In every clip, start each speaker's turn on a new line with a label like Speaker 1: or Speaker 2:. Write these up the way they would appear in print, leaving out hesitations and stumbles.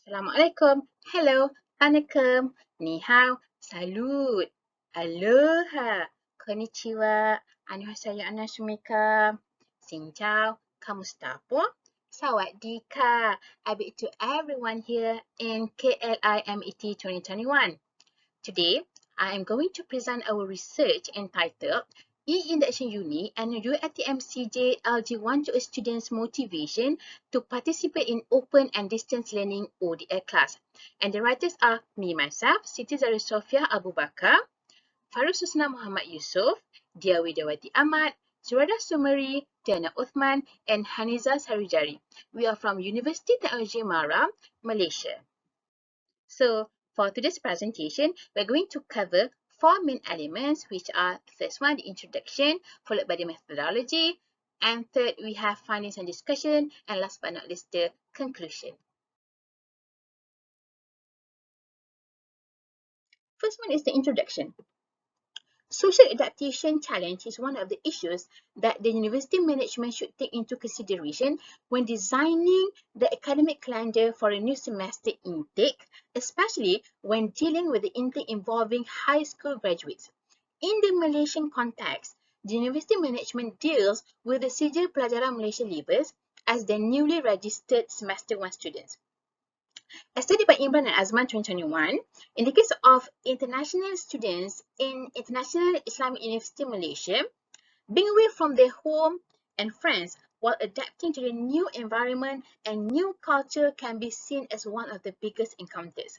Speaker 1: Assalamualaikum. Hello. Anakem. Ni hao. Salut. Aloha. Konnichiwa. Annyeonghaseyo annyeonghaseyo. Xin chào. Kamusta po? Sawadika. I bid to everyone here in KLIMET 2021. Today, I am going to present our research entitled E-InductionUni and UiTMCJ LG120 students' motivation to participate in open and distance learning ODL class. And the writers are me, myself, Siti Sofiah Abu Bakar, Farus Susna Muhammad Yusuf, Dia Widawati Ahmad, Zurada Sumari, Diana Uthman, and Haniza Sarijari. We are from Universiti Teknologi Mara, Malaysia. So for today's presentation, we're going to cover four main elements, which are first one, the introduction, followed by the methodology, and third, we have findings and discussion, and last but not least, the conclusion. First one is the introduction. Social adaptation challenge is one of the issues that the university management should take into consideration when designing the academic calendar for a new semester intake, especially when dealing with the intake involving high school graduates. In the Malaysian context, the university management deals with the Sijil Pelajaran Malaysia leavers as the newly registered semester 1 students. As studied by Imran and Azman 2021, in the case of international students in International Islamic University Malaysia, being away from their home and friends while adapting to the new environment and new culture can be seen as one of the biggest encounters.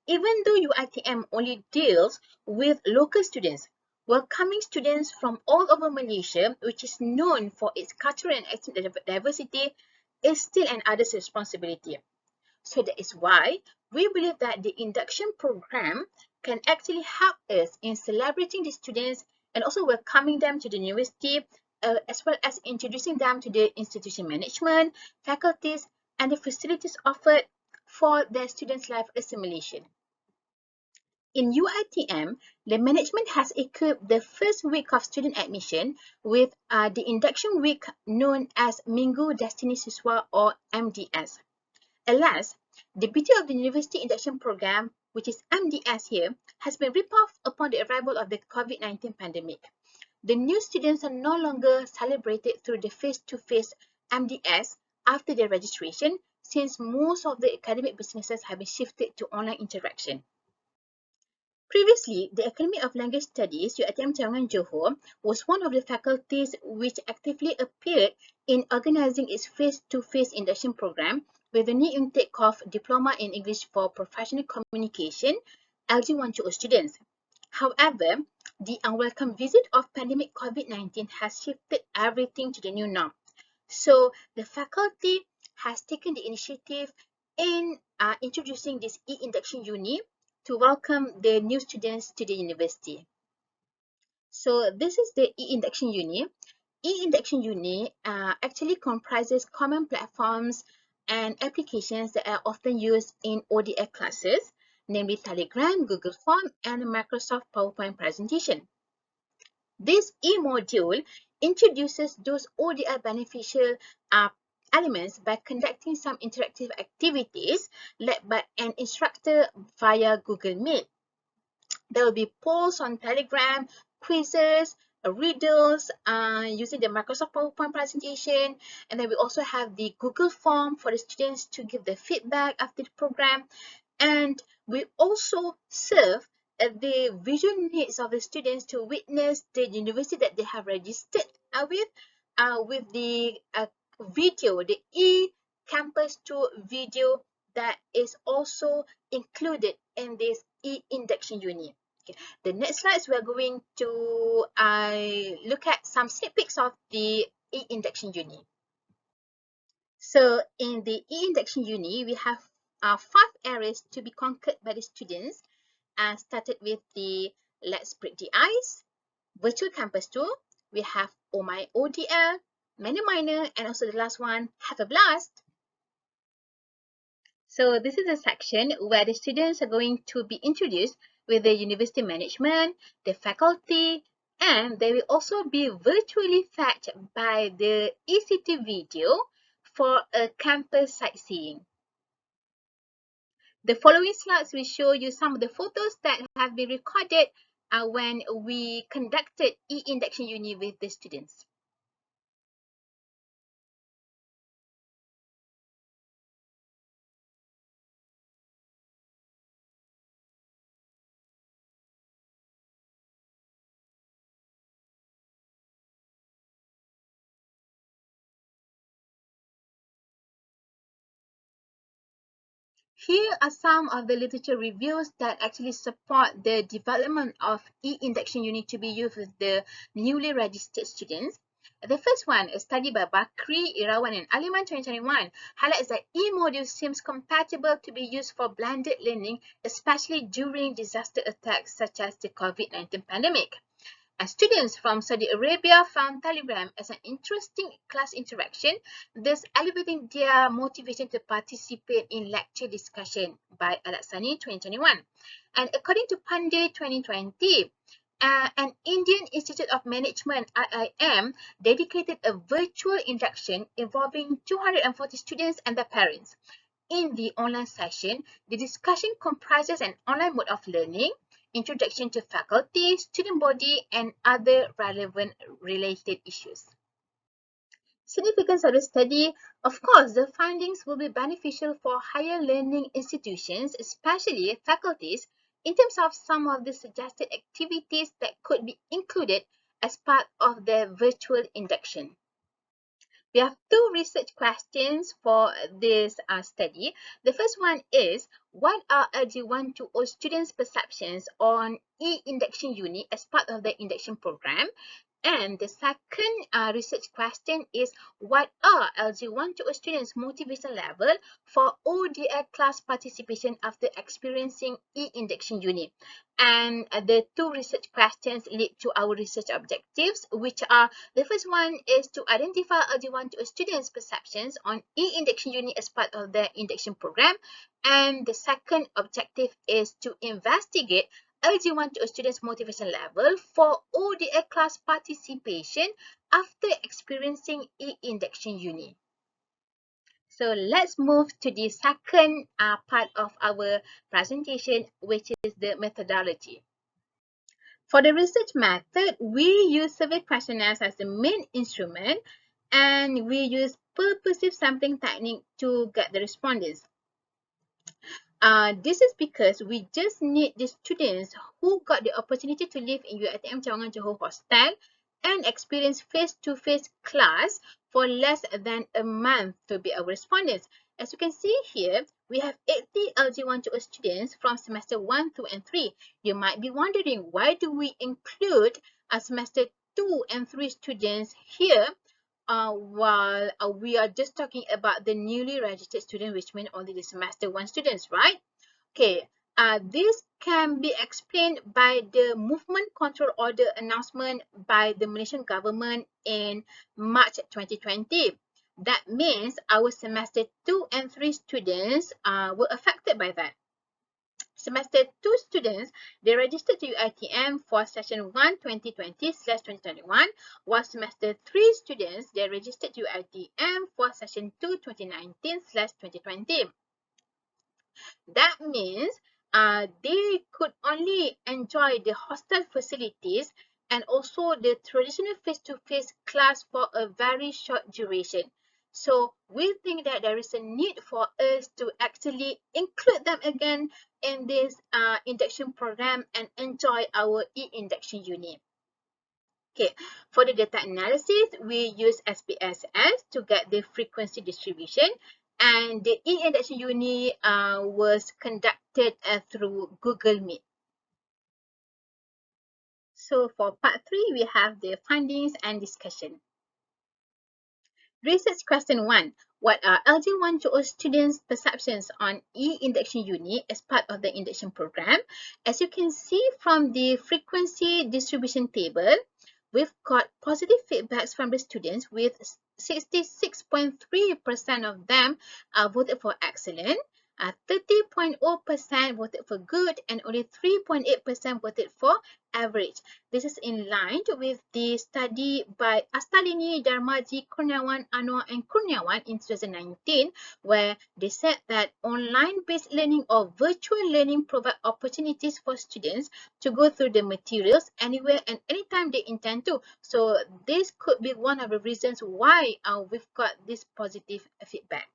Speaker 1: Even though UiTM only deals with local students, welcoming students from all over Malaysia, which is known for its cultural and ethnic diversity, is still an arduous responsibility. So that is why we believe that the induction program can actually help us in celebrating the students and also welcoming them to the university, as well as introducing them to the institution management, faculties, and the facilities offered for their students' life assimilation. In UiTM, the management has equipped the first week of student admission with the induction week known as Minggu Destiny Siswa or MDS. Alas, the beauty of the University Induction Program, which is MDS here, has been ripped off upon the arrival of the COVID-19 pandemic. The new students are no longer celebrated through the face-to-face MDS after their registration, since most of the academic businesses have been shifted to online interaction. Previously, the Academy of Language Studies, UiTM Johor, was one of the faculties which actively appeared in organizing its face-to-face induction program with the new intake of Diploma in English for Professional Communication, LG120 students. However, the unwelcome visit of pandemic COVID-19 has shifted everything to the new norm. So the faculty has taken the initiative in introducing this e-induction uni to welcome the new students to the university. So this is the e-induction uni. E-induction uni actually comprises common platforms and applications that are often used in ODL classes, namely Telegram, Google Form, and Microsoft PowerPoint presentation. This e-module introduces those ODL beneficial elements by conducting some interactive activities led by an instructor via Google Meet. There will be polls on Telegram, quizzes, riddles using the Microsoft PowerPoint presentation, and then we also have the Google form for the students to give their feedback after the program. And we also serve the visual needs of the students to witness the university that they have registered with the video, the e-campus tour video that is also included in this e-induction uni. Okay. The next slides, we are going to look at some sneak peeks of the e-induction uni. So in the e-induction uni, we have 5 areas to be conquered by the students. Started with the Let's Break the Ice, Virtual Campus Tour, we have Oh My ODL, Many Minor, and also the last one, Have a Blast. So this is a section where the students are going to be introduced with the university management, the faculty, and they will also be virtually fetched by the ECT video for a campus sightseeing. The following slides will show you some of the photos that have been recorded when we conducted e-induction uni with the students. Here are some of the literature reviews that actually support the development of e-induction uni to be used with the newly registered students. The first one, a study by Bakri, Irawan and Aliman 2021, highlights that e-module seems compatible to be used for blended learning, especially during disaster attacks such as the COVID-19 pandemic. As students from Saudi Arabia found Telegram as an interesting class interaction, thus elevating their motivation to participate in lecture discussion by Alassani 2021. And according to Pandey 2020, an Indian Institute of Management IIM dedicated a virtual induction involving 240 students and their parents. In the online session, the discussion comprises an online mode of learning, introduction to faculty, student body, and other relevant related issues. Significance of the study, of course, the findings will be beneficial for higher learning institutions, especially faculties, in terms of some of the suggested activities that could be included as part of their virtual induction. We have two research questions for this study. The first one is, what are LG120 students' perceptions on e-induction uni as part of the induction program? And the second research question is, what are LG120 students' motivation level for ODI class participation after experiencing e-induction uni? And the two research questions lead to our research objectives, which are, the first one is to identify LG120 students' perceptions on e-induction uni as part of their induction program. And the second objective is to investigate LG120 students' motivation level for ODI class participation after experiencing e-induction uni. So let's move to the second part of our presentation, which is the methodology. For the research method, we use survey questionnaires as the main instrument, and we use purposive sampling technique to get the respondents. This is because we just need the students who got the opportunity to live in UiTM Cawangan Johor hostel and experience face-to-face class for less than a month to be our respondents. As you can see here, we have 80 LG120 students from semester 1, 2, and 3. You might be wondering, why do we include semester 2 and 3 students here while we are just talking about the newly registered student, which means only the semester 1 students, right? Okay, this can be explained by the movement control order announcement by the Malaysian government in March 2020. That means our semester 2 and 3 students were affected by that. Semester 2 students, they registered to UiTM for session 1 2020/2021, while semester 3 students, they registered to UiTM for session 2 2019/2020. That means they could only enjoy the hostel facilities and also the traditional face-to-face class for a very short duration. So we think that there is a need for us to actually include them again in this induction program and enjoy our e-induction uni. Okay, for the data analysis, we use SPSS to get the frequency distribution, and the e-induction uni was conducted through Google Meet. So for part 3, we have the findings and discussion. Research question 1. What are LG120 students' perceptions on e-induction uni as part of the induction program? As you can see from the frequency distribution table, we've got positive feedbacks from the students, with 66.3% of them voted for excellent. 30.0% voted for good and only 3.8% voted for average. This is in line with the study by Astalini, Darmaji, Kurniawan, Anwar and Kurniawan in 2019, where they said that online-based learning or virtual learning provide opportunities for students to go through the materials anywhere and anytime they intend to. So this could be one of the reasons why we've got this positive feedback.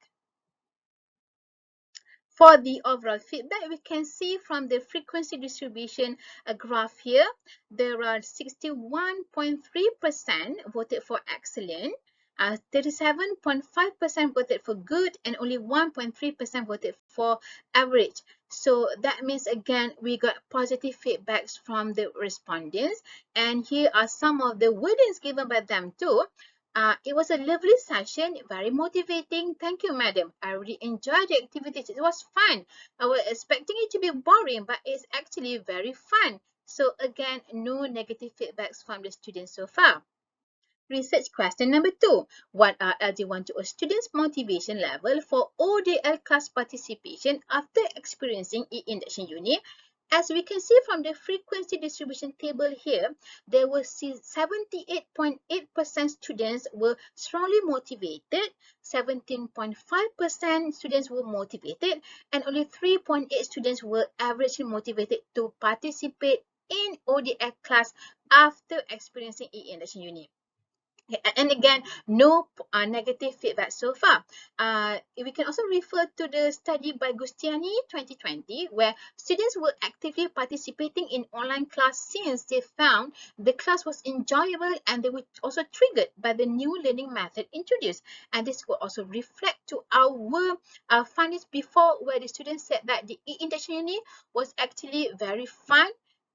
Speaker 1: For the overall feedback, we can see from the frequency distribution graph here, there are 61.3% voted for excellent, 37.5% voted for good, and only 1.3% voted for average. So that means, again, we got positive feedbacks from the respondents. And here are some of the wordings given by them too. It was a lovely session, very motivating. Thank you, madam. I really enjoyed the activities. It was fun. I was expecting it to be boring, but it's actually very fun. So again, no negative feedbacks from the students so far. Research question number 2. What are LG120 students' motivation level for ODL class participation after experiencing e-induction uni? As we can see from the frequency distribution table here, there were 78.8% students were strongly motivated, 17.5% students were motivated, and only 3.8 students were averagely motivated to participate in ODL class after experiencing e-induction uni. And again, no negative feedback so far. We can also refer to the study by Gustiani 2020, where students were actively participating in online class since they found the class was enjoyable and they were also triggered by the new learning method introduced. And this will also reflect to our findings before, where the students said that the e-induction uni was actually very fun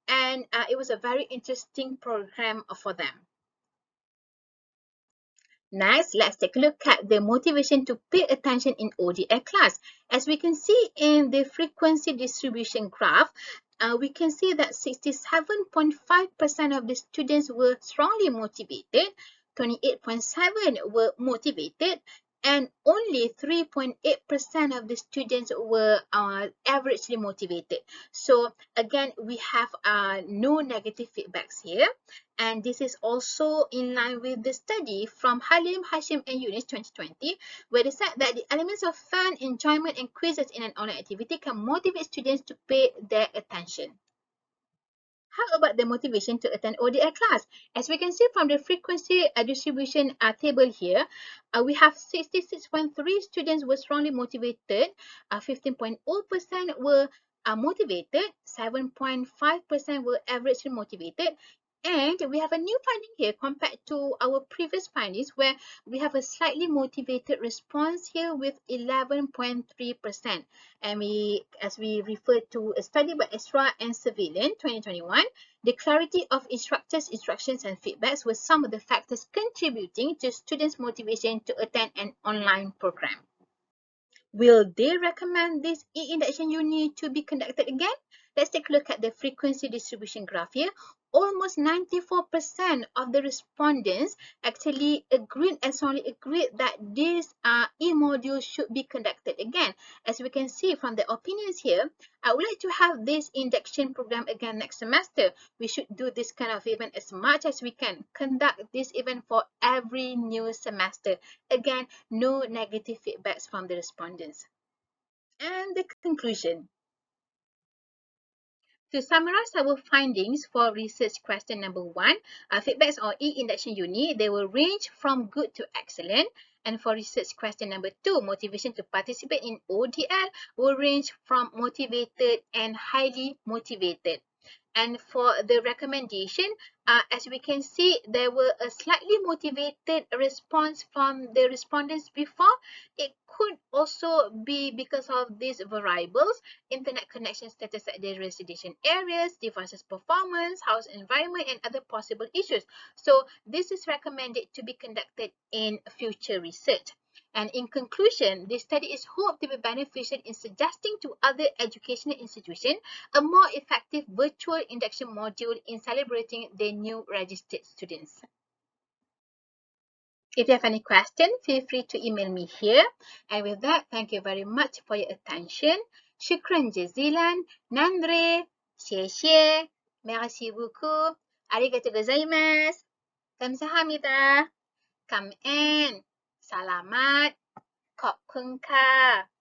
Speaker 1: and it was a very interesting program for them. Next, let's take a look at the motivation to pay attention in ODL class. As we can see in the frequency distribution graph, we can see that 67.5% of the students were strongly motivated, 28.7% were motivated, and only 3.8% of the students were averagely motivated. So again, we have no negative feedbacks here. And this is also in line with the study from Halim, Hashim and Yunus 2020, where they said that the elements of fun, enjoyment and quizzes in an online activity can motivate students to pay their attention. How about the motivation to attend ODL class? As we can see from the frequency distribution table here, we have 66.3 students were strongly motivated, 15.0% were motivated, 7.5% were averagely motivated, and we have a new finding here compared to our previous findings, where we have a slightly motivated response here with 11.3%. And as we refer to a study by Esra and Civilian 2021, the clarity of instructors' instructions and feedbacks were some of the factors contributing to students' motivation to attend an online program. Will they recommend this e-induction uni to be conducted again? Let's take a look at the frequency distribution graph here. Almost 94% of the respondents actually agreed and strongly agreed that this e-module should be conducted again. As we can see from the opinions here, I would like to have this induction program again next semester. We should do this kind of event as much as we can. Conduct this event for every new semester. Again, no negative feedbacks from the respondents. And the conclusion. To summarize our findings for research question number 1, feedbacks on e-induction uni, they will range from good to excellent. And for research question number 2, motivation to participate in ODL will range from motivated and highly motivated. And for the recommendation, as we can see, there were a slightly motivated response from the respondents before. It could also be because of these variables: internet connection status at their residential areas, devices performance, house environment, and other possible issues. So this is recommended to be conducted in future research. And in conclusion, this study is hoped to be beneficial in suggesting to other educational institutions a more effective virtual induction module in celebrating their new registered students. If you have any question, feel free to email me here. And with that, thank you very much for your attention. Shukran jazilan, nandre, xie, merci beaucoup, arigatou gozaimasu, kamsahamnida, come in, salamat, ขอบคุณค่ะ